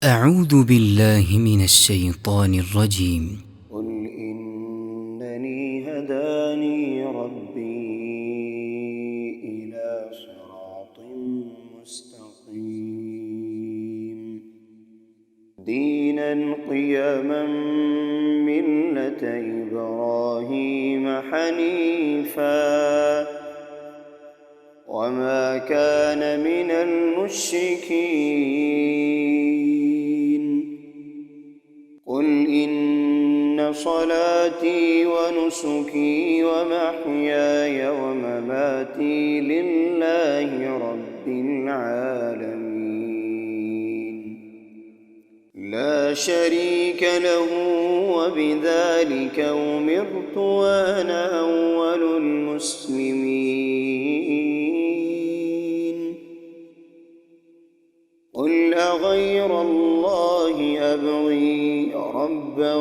أعوذ بالله من الشيطان الرجيم. قل إنني هداني ربي إلى صراط مستقيم دينا قيما ملة إبراهيم حنيفا وما كان من المشركين قل إن صلاتي ونسكي ومحياي ومماتي لله رب العالمين لا شريك له وبذلك أمرت وأنا أول المسلمين قل أغير الله أبغي ربا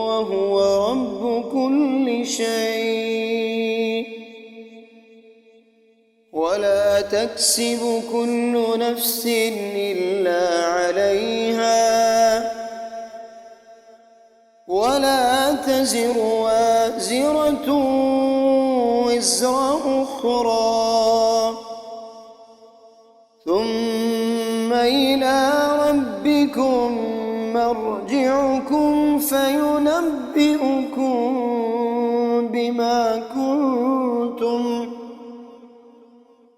وهو رب كل شيء ولا تكسب كل نفس إلا عليها ولا تزر وازرة وزر أخرى ثم إلى ربكم مرجعكم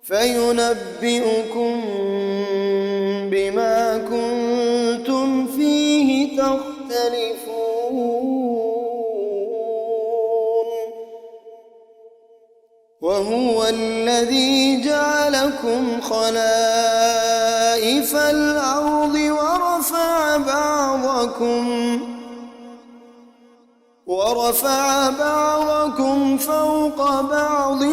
فينبئكم بما كنتم فيه تختلفون وهو الذي جعلكم خلائف الأرض ورفع بعضكم فوق بعض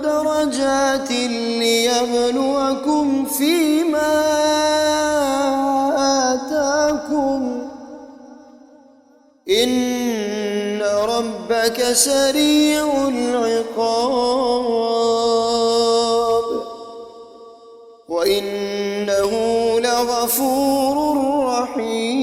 درجات ليبلوكم فيما آتاكم إن ربك سريع العقاب وإنه لغفور رحيم